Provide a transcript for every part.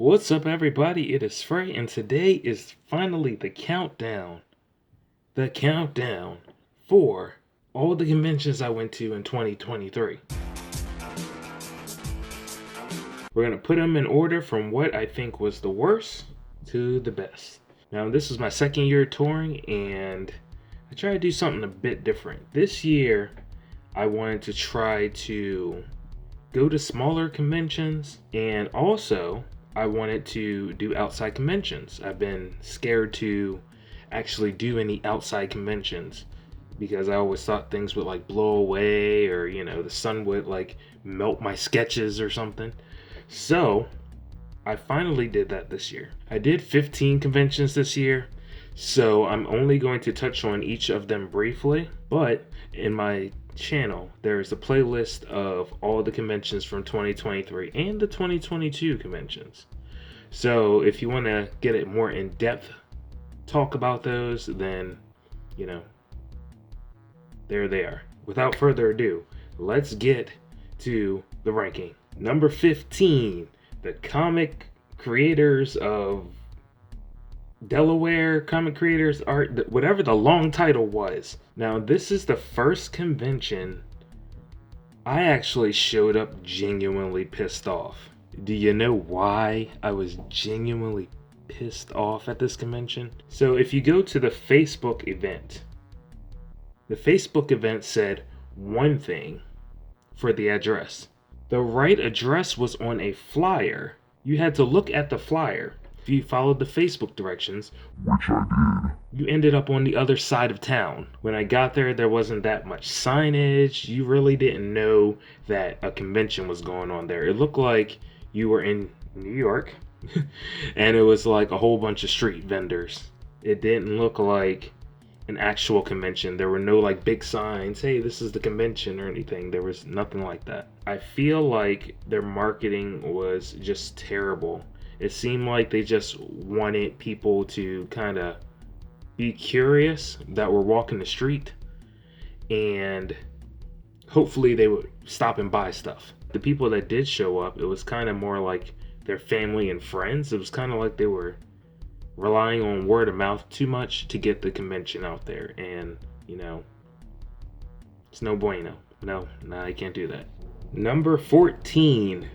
What's up, everybody? It is Frey, and today is finally the countdown. The countdown for all the conventions I went to in 2023. We're going to put them in order from what I think was the worst to the best. Now, this is my second year touring, and I try to do something a bit different. This year, I wanted to try to go to smaller conventions, and also I wanted to do outside conventions. I've been scared to actually do any outside conventions because I always thought things would like blow away, or the sun would like melt my sketches or something. So I finally did that this year. I did 15 conventions this year, so I'm only going to touch on each of them briefly, but in my channel there's a playlist of all the conventions from 2023 and the 2022 conventions. So if you want to get it more in depth, talk about those, then there they are. Without further ado, let's get to the ranking. Number 15, the comic creators of Delaware, comic creators art, whatever the long title was. Now, this is the first convention I actually showed up genuinely pissed off. Do you know why I was genuinely pissed off at this convention? So if you go to the Facebook event said one thing for the address. The right address was on a flyer. You had to look at the flyer. If you followed the Facebook directions, which I did, you ended up on the other side of town. When I got there wasn't that much signage. You really didn't know that a convention was going on there. It looked like you were in New York and it was like a whole bunch of street vendors. It didn't look like an actual convention. There were no like big signs, hey, this is the convention, or anything. There was nothing like that. I feel like their marketing was just terrible. It seemed like they just wanted people to kind of be curious that were walking the street, and hopefully they would stop and buy stuff. The people that did show up, it was kind of more like their family and friends. It was kind of like they were relying on word of mouth too much to get the convention out there, and it's no bueno. No, I can't do that. Number 14,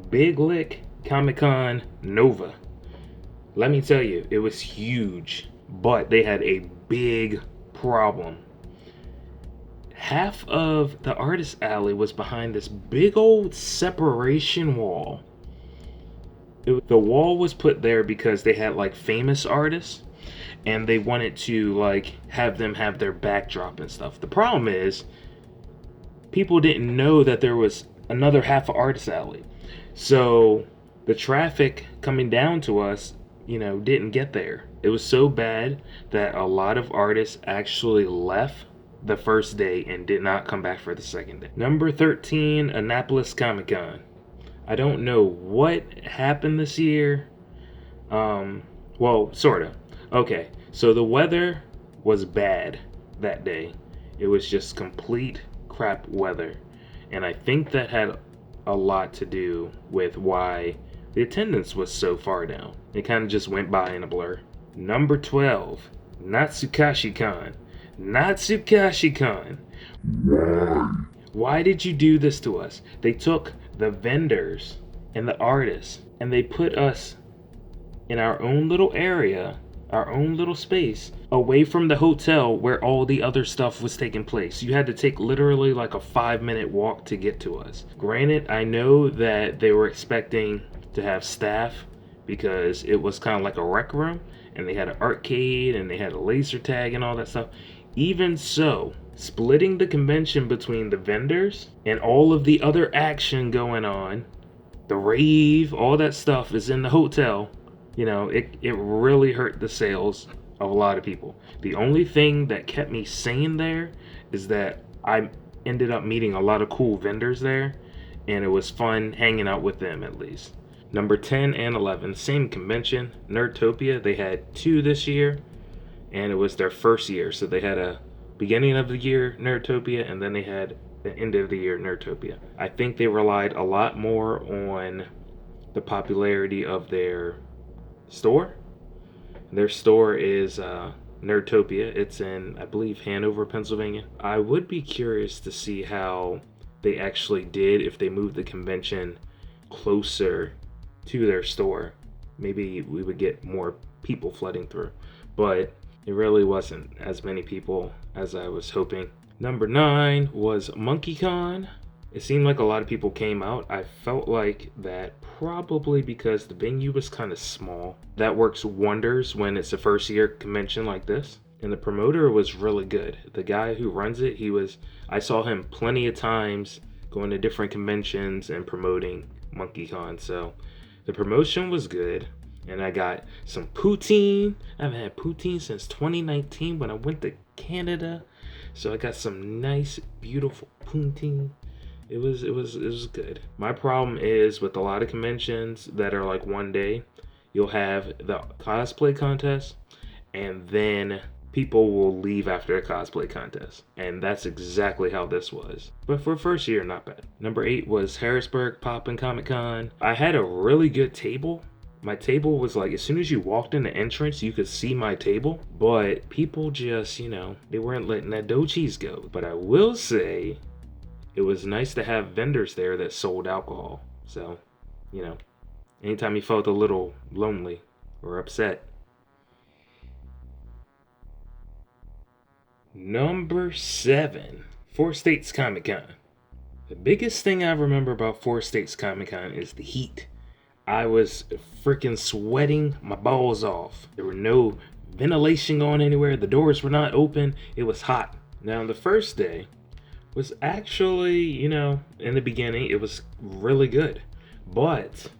Big Lick Comic-Con Nova. Let me tell you, it was huge, but they had a big problem. Half of the artist alley was behind this big old separation wall. The wall was put there because they had like famous artists, and they wanted to like have them have their backdrop and stuff. The problem is people didn't know that there was another half of artist alley, so the traffic coming down to us didn't get there. It was so bad that a lot of artists actually left the first day and did not come back for the second day. Number 13, Annapolis Comic-Con. I don't know what happened this year. Well, sort of. Okay, so the weather was bad that day. It was just complete crap weather. And I think that had a lot to do with why the attendance was so far down. It kind of just went by in a blur. Number 12, Natsukashi-Con. Natsukashi-Con. Why? Why did you do this to us? They took the vendors and the artists, and they put us in our own little area, our own little space, away from the hotel where all the other stuff was taking place. You had to take literally like a 5-minute walk to get to us. Granted, I know that they were expecting to have staff because it was kind of like a rec room, and they had an arcade, and they had a laser tag and all that stuff. Even so, splitting the convention between the vendors and all of the other action going on, the rave, all that stuff is in the hotel. It really hurt the sales of a lot of people. The only thing that kept me sane there is that I ended up meeting a lot of cool vendors there, and it was fun hanging out with them at least. Number 10 and 11, same convention, Nerdtopia. They had 2 this year, and it was their first year. So they had a beginning of the year Nerdtopia, and then they had the end of the year Nerdtopia. I think they relied a lot more on the popularity of their store. Their store is Nerdtopia. It's in, I believe, Hanover, Pennsylvania. I would be curious to see how they actually did if they moved the convention closer to their store. Maybe we would get more people flooding through. But it really wasn't as many people as I was hoping. Number 9 was MonkeyCon. It seemed like a lot of people came out. I felt like that probably because the venue was kind of small. That works wonders when it's a first year convention like this. And the promoter was really good. The guy who runs it, I saw him plenty of times going to different conventions and promoting MonkeyCon. So the promotion was good. And I got some poutine. I haven't had poutine since 2019 when I went to Canada. So I got some nice, beautiful poutine. It was good. My problem is with a lot of conventions that are like one day, you'll have the cosplay contest, and then people will leave after the cosplay contest. And that's exactly how this was. But for first year, not bad. Number 8 was Harrisburg Poppin' Comic Con. I had a really good table. My table was like, as soon as you walked in the entrance, you could see my table. But people just, they weren't letting that dough cheese go. But I will say, it was nice to have vendors there that sold alcohol. So, anytime you felt a little lonely or upset. Number 7, Four States Comic Con. The biggest thing I remember about Four States Comic Con is the heat. I was freaking sweating my balls off. There were no ventilation going anywhere. The doors were not open. It was hot. Now, the first day was actually, in the beginning, it was really good. But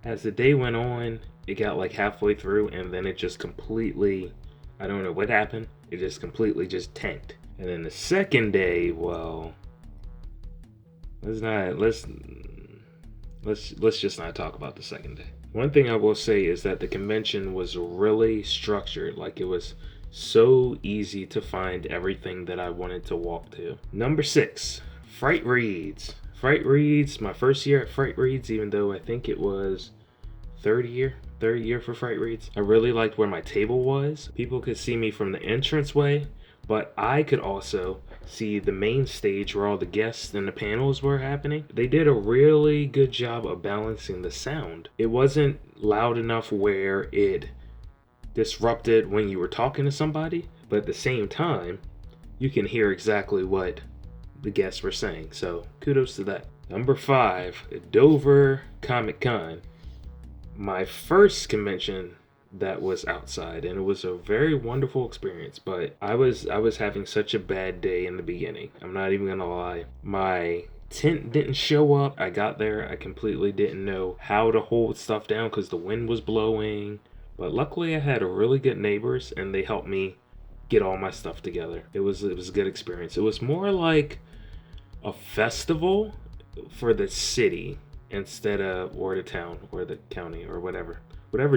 as the day went on, it got like halfway through, and then it just completely, I don't know what happened. It just completely just tanked. And then the second day, well, let's just not talk about the second day. One thing I will say is that the convention was really structured. Like, it was so easy to find everything that I wanted to walk to. Number 6, Fright Reads. Fright Reads, my first year at Fright Reads, even though I think it was third year for Fright Reads. I really liked where my table was. People could see me from the entranceway, but I could also see the main stage where all the guests and the panels were happening. They did a really good job of balancing the sound. It wasn't loud enough where it disrupted when you were talking to somebody, but at the same time, you can hear exactly what the guests were saying. So kudos to that. Number 5, Dover Comic Con. My first convention that was outside, and it was a very wonderful experience, but I was having such a bad day in the beginning. I'm not even gonna lie. My tent didn't show up. I got there, I completely didn't know how to hold stuff down because the wind was blowing. But luckily I had a really good neighbors, and they helped me get all my stuff together. It was a good experience. It was more like a festival for the city instead of, or the town or the county or whatever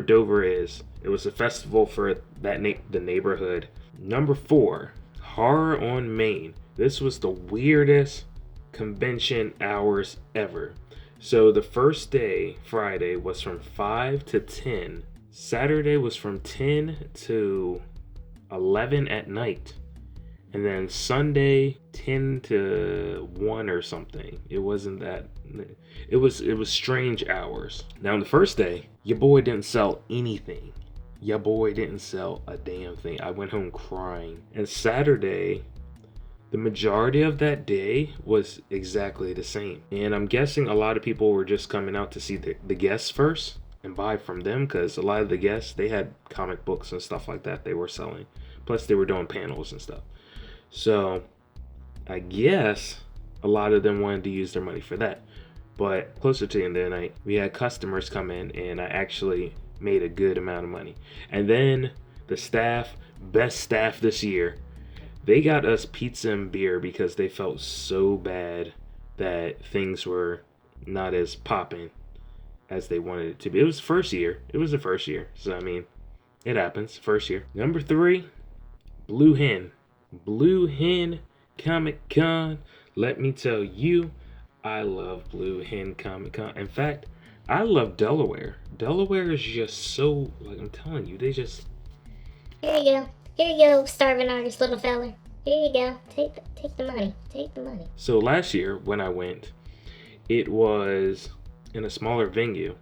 Dover is. It was a festival for that the neighborhood. Number 4, Horror on Main. This was the weirdest convention hours ever. So the first day, Friday, was from 5 to 10. Saturday was from 10 to 11 at night. And then Sunday, 10 to 1 or something. It wasn't that. It was strange hours. Now, on the first day, your boy didn't sell anything. Your boy didn't sell a damn thing. I went home crying. And Saturday, the majority of that day was exactly the same. And I'm guessing a lot of people were just coming out to see the guests first and buy from them, because a lot of the guests, they had comic books and stuff like that they were selling. Plus, they were doing panels and stuff. So I guess a lot of them wanted to use their money for that. But closer to the end of the night, we had customers come in, and I actually made a good amount of money. And then the staff, best staff this year, they got us pizza and beer because they felt so bad that things were not as popping as they wanted it to be. It was the first year. So, I mean, it happens. First year. Number 3, Blue Hen. Blue Hen Comic Con. Let me tell you, I love Blue Hen Comic Con. In fact, I love Delaware. Delaware is just so, like, I'm telling you, they just. Here you go. Here you go, starving artist, little feller. Here you go. Take the money. Take the money. So last year when I went, it was in a smaller venue,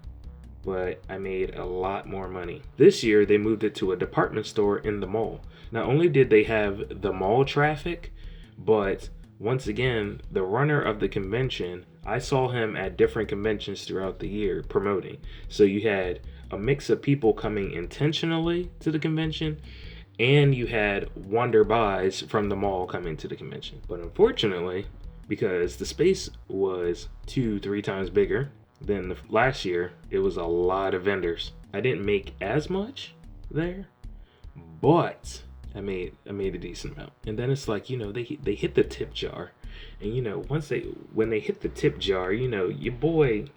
but I made a lot more money. This year they moved it to a department store in the mall. Not only did they have the mall traffic, but once again, the runner of the convention, I saw him at different conventions throughout the year promoting. So you had a mix of people coming intentionally to the convention, and you had wonder-buys from the mall coming to the convention. But unfortunately, because the space was 2-3 times bigger than the last year, it was a lot of vendors. I didn't make as much there, but I made a decent amount. And then it's like, they hit the tip jar, and when they hit the tip jar, your boy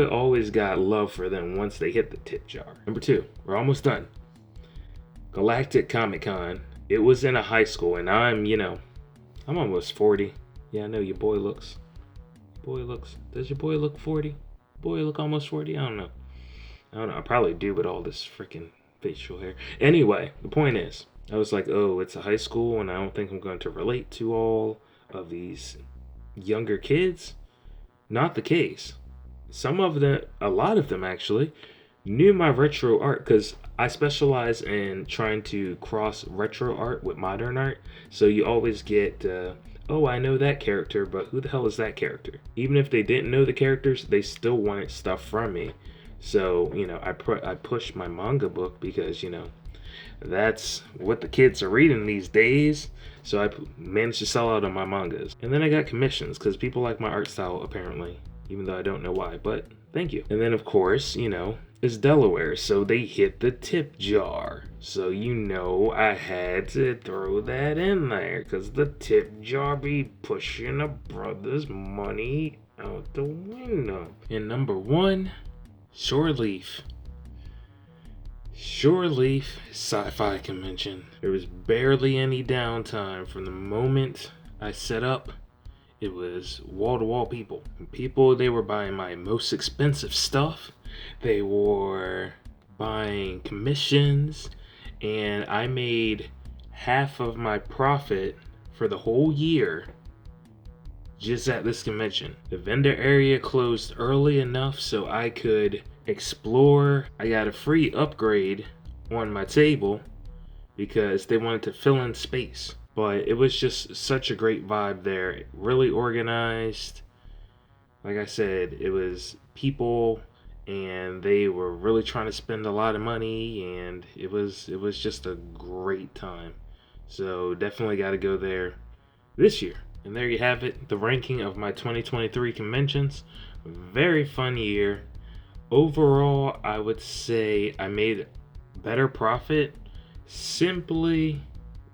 always got love for them once they hit the tip jar. Number 2, we're almost done. Galactic Comic Con. It was in a high school, and I'm almost 40. Yeah, I know your boy looks. Does your boy look 40? Boy look almost 40? I don't know. I probably do with all this freaking facial hair. Anyway, the point is, I was like, oh, it's a high school, and I don't think I'm going to relate to all of these younger kids. Not the case. Some of them, a lot of them actually, knew my retro art because I specialize in trying to cross retro art with modern art. So you always get, oh, I know that character, but who the hell is that character? Even if they didn't know the characters, they still wanted stuff from me. So, I push my manga book because, that's what the kids are reading these days. So I managed to sell out on my mangas. And then I got commissions because people like my art style, apparently, even though I don't know why, but thank you. And then, of course, it's Delaware, so they hit the tip jar. So I had to throw that in there because the tip jar be pushing a brother's money out the window. And number 1, Shore Leaf. Shore Leaf Sci-Fi Convention. There was barely any downtime from the moment I set up. It was wall-to-wall people. They were buying my most expensive stuff. They were buying commissions, and I made half of my profit for the whole year just at this convention. The vendor area closed early enough so I could explore. I got a free upgrade on my table because they wanted to fill in space. But it was just such a great vibe there. Really organized. Like I said, it was people, and they were really trying to spend a lot of money, and it was just a great time. So definitely got to go there this year. And there you have it, the ranking of my 2023 conventions. Very fun year. Overall, I would say I made better profit simply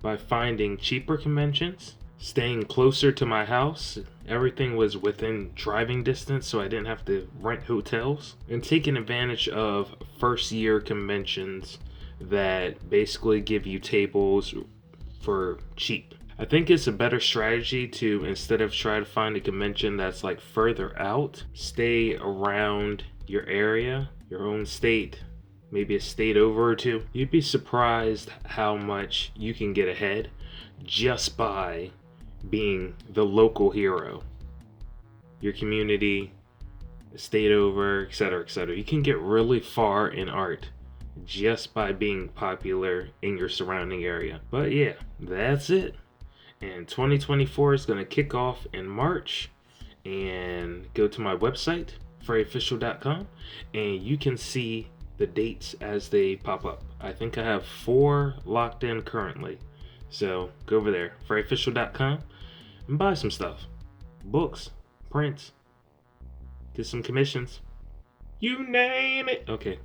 by finding cheaper conventions, staying closer to my house. Everything was within driving distance, so I didn't have to rent hotels, and taking advantage of first year conventions that basically give you tables for cheap. I think it's a better strategy to, instead of try to find a convention that's like further out, stay around your area, your own state, maybe a state over or two. You'd be surprised how much you can get ahead just by being the local hero. Your community, a state over, etc., etc. You can get really far in art just by being popular in your surrounding area. But yeah, that's it. And 2024 is going to kick off in March. And go to my website, freyofficial.com, and you can see the dates as they pop up. I think I have 4 locked in currently. So go over there, freyofficial.com, and buy some stuff. Books, prints, get some commissions. You name it. Okay.